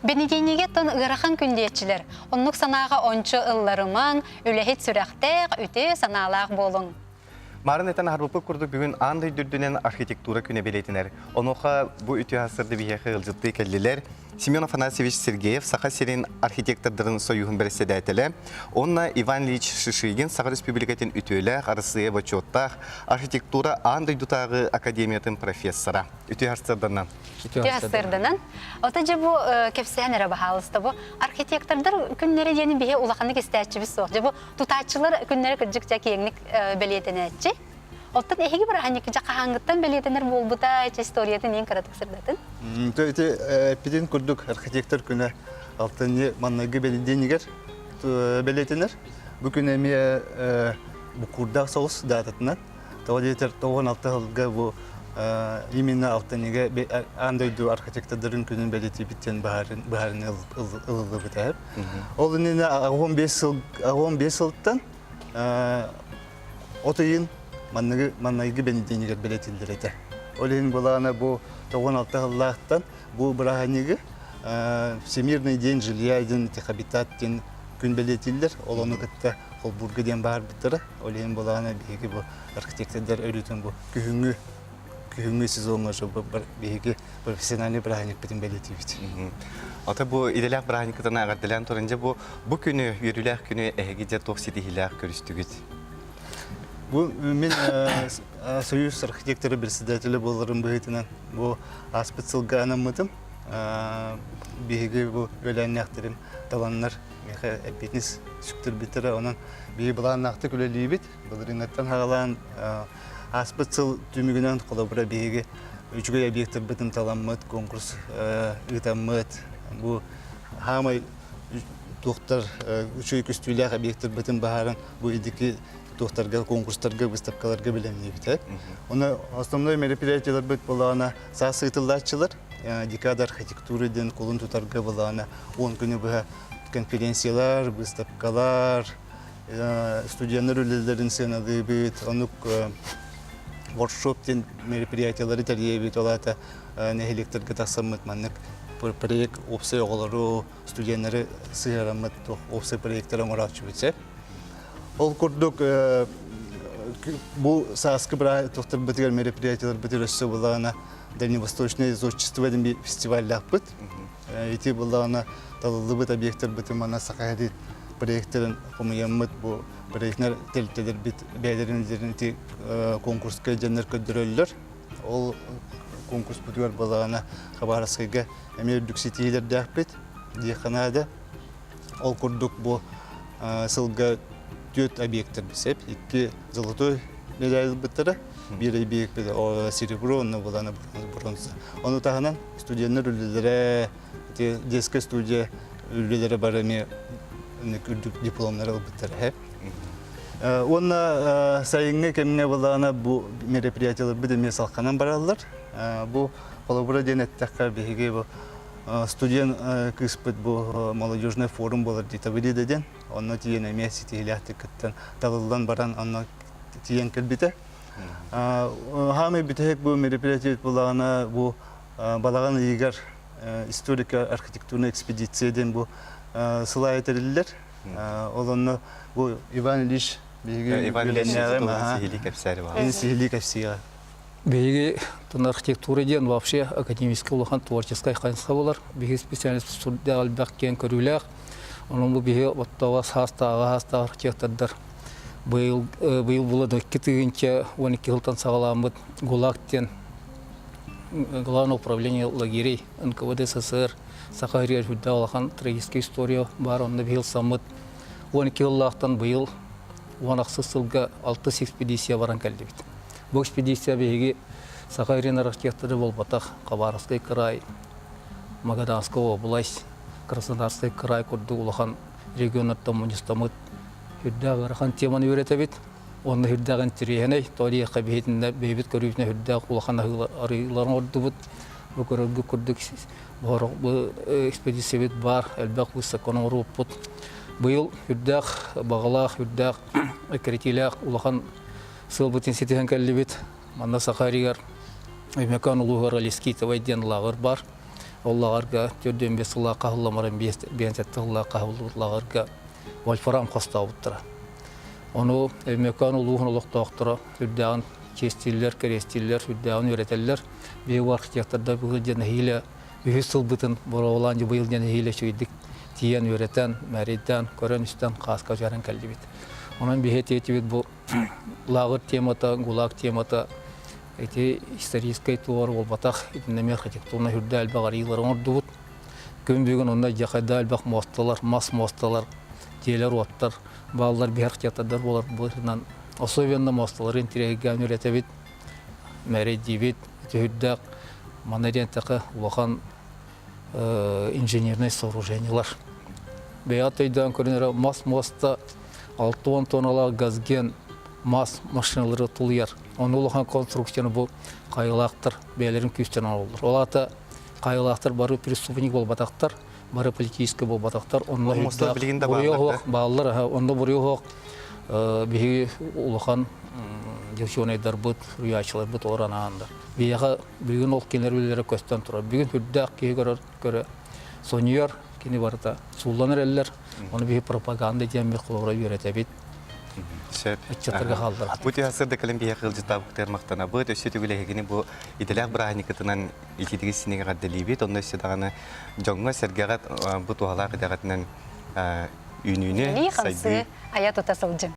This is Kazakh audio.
Benediniге ton ıraхан kündiyetçiler. Onluk sanağa onçu ıllarımang, ülehit sürekteg, üte sanalaq bolun. Mарын eten harбапы kurduk bugün anday dürdünen arxitektura küne beletiner. Onoxa bu ütü hasırdı bir yaxı ılcıtlı kelliler. Семен Афанасьевич Сергеев, Саха-Сирин архитектордарын союхын берседәтеле. Онна Иван Ильич Шишигин, Саха Республикатын ütüyle арысыя бачоттах архитектура андай дутағы академиятын профессора. Ütü hasırdınan. Ütü hasırdınan. Otaca bu kepsiyonere bahalısında bu arxitektorlar günleri yeni bir ulaqanlık istəyətçi biz soğuk. Bu tutaççılar günleri kırcıkça kiyenglik beliyetənətçi. Ottan ehigi bir hangi jaqa hangıttan beliyetənər bolbuta istoriyatın en karatık sırdatın. Pidin kurduk arxitektor küne altını mannağı belediğiniger beliyetənər. Bu küne mi bu kurda soğuz dağıtından. Tavadiyetler 96 yılga bu именно altınıga andaydu arxitektorların günün belediği biten baharın ıllı bitər. Onun ne 15 yıldan otayın mannağı belediğiniger belediğindir. Oleyin bulağına bu 96 yıllardan bu bırahanıgı Всемирный день жилья, день хабитат, день gün belediler. Olanı gitti Holburg'den bahar bitti. Oleyin bulağına bir bu arxitektorlar öğreten bu kühüngü sezonları bir profesyonel bırahanık bütün belediği bitti. Ata bu idelak bırahanıklarına ağırdılan turunca bu günü yürülük günü ehgide toksidi hilak görüştüğüt. Bu men Soyuz arxitektörü председателі боларым бұғытынан. Bu аспецилға анамыдым. Бейгі bu өләннәқтірім таланlar әпетініс сүктір бітірі. Оның бейгі бұланнақты көлелі бет. Бұлырыңаттан хағалан аспецил түмігінен қолабыра бейгі үчігі объекттер бітім таланмыд, конкурс ұйтаммыд. Bu хамай тоқтар үчігі күстілік объекттер бітім бағарын bu идікі Тухтарга, конкурстарга, выставкаларга билемни бит. Оны основной мероприятиялар бит булана сасытылларчылар, декада архитектуры ден колун тутарга булана 10 күнү бу конференциялар, выставкалар, студенттер үлелерин сенады бит, онук воркшоп ден мероприятиялары тәрбие бит олата нехелектерге тасаммыт маннык проект опция оголору студенттер сыярамыт опция проекттер оңорачу бит. Ол курдук bu саскы бра тоқтар битер мероприятиялар битер өссө булана дальневосточное зодчество ден фестиваль бит. Эти булана таллы бит объекттер битер мана сакари проекттерин комуяммыт бу проекттер телтедер бит бәйлерин ти конкурска жаннар көдөрөллөр. Ол конкурс бутур булана хабарскага эмердүкситилер дәхбит диханада. Ол курдук бу сылга 4 объекттер бисеп, 2 золотой медаль биттері, bir объект серебро, оны буланы бронза. Оны тағынан студенттер үлелері, детская студия үлелері барами дипломлары биттері. Оны сайынғы кеміне буланы bu мероприятиялар биде салқанан баралар. Bu қолабыра денеттәққа бейге bu студент кыспыт bu молодежный форум болар дейді біледеден. Оны тиен әмесі тегеләхті күттен талылдан баран оны тиен кілбіті. Хамы бітек bu мероприятие болағына bu балаған егер историка архитектурный экспедицияден bu сылай етерлілер. Оланы bu Иван Ильич Сихили кәпсиға. Беги архитектура ден вообще академическая улахан творческая хайнска болар. Беги специалист сурда албак кен көрүләк. Onun bu bihe ottavas hasta arxitektorlar bıyıl buladı kitiyince 12 yıldan sağlamıt Gulak'ten Главное управление лагерей НКВД СССР Сахария Жуда олахан трагическая история бар. Онда бил самыт 12 yıllardan быйыл 16 yılga 6 экспедиция баран келди бит. Бу экспедиция беги Сахарин архитекторы болбатах Хабаровский край, Магаданская область, Краснодарский край курду улахан регионаттан мунистамыт хүддагы рахан теманы үйрөтө бит. Онда хүддагын тирехеней тарихы бейтинде бейбит көрүүнө хүддаг улахан арыйларын ордубут. Бу көрөгү курдук бу экспедиция бит бар, элбак высокон орупут. Быйыл хүддаг багалак хүддаг экретилак улахан сылбытын сетеген келли бит. Манда Сахаригар Мекан улугар алискит вайден лагыр бар. Оллағарға төрден бес ұлға қағыламарын бенсетті ұлға қағылылағарға вольфрам қостауыттыра. Оны әмекан ұлығын ұлықтауықтыра, үрдәғын кестилер, керестилер, үрдәғын өретелер. Бейу архитекторда бұл жаны хейлі үйі сылбытын бұрауылан бұл жаны хейлі шүйдік тиен өретен, мәрейден, көрен үстен қасқа жарын кәлді бет. Онан бейет етібет бұл лағыр темата, гулаг темата, исторический туар ол батақ итінеме архитектурна хүрді әлбәғар елар оңырды бұд. Күн бүгін онда жақайда әлбәқ мосталар, мас мосталар, тейлер оттар, балалар бей архитектордар болар бұларынан. Особенно мосталар интерегіген өретебет, мәрейді бет, хүрдәқ, манарен тақы ұлақан инженерный сооружениялар. Бейат өйден көрінері мас моста 6 тоннала газген мас машиналары тұлыяр. Оны ұлақан конструкцияны бұл қайылақтар, бәлерін күстен алылыр. Олата қайылақтар бары преступник бол батақтар, бары политический бол батақтар. Моста білгенде балалар, онда бұры оқ бейі ұлақан девчонайдар бұд, рüyaçılar бұд оранағандар. Бейіға бүгін ол кенервелері көстен тұрар. Бүгін хүрдәқ кейі көрі сонияр, кені барыта сулланыр әлілер. Оны бейі пропаганда демек құлғыра үйретебет. Үтчеттірге қалдыр. Бұт ясырды кәлім бейі қылжыта бұқтар мақтана. Бұт өсі түгілегені бұл иделәқ бір ағаникетінен итедігі сінеге қадделейбет. Оны өсі дағаны жоңға сәргеғат бұт уғалақ дағатынан үйіне Ли қансы аят ұта сылжым.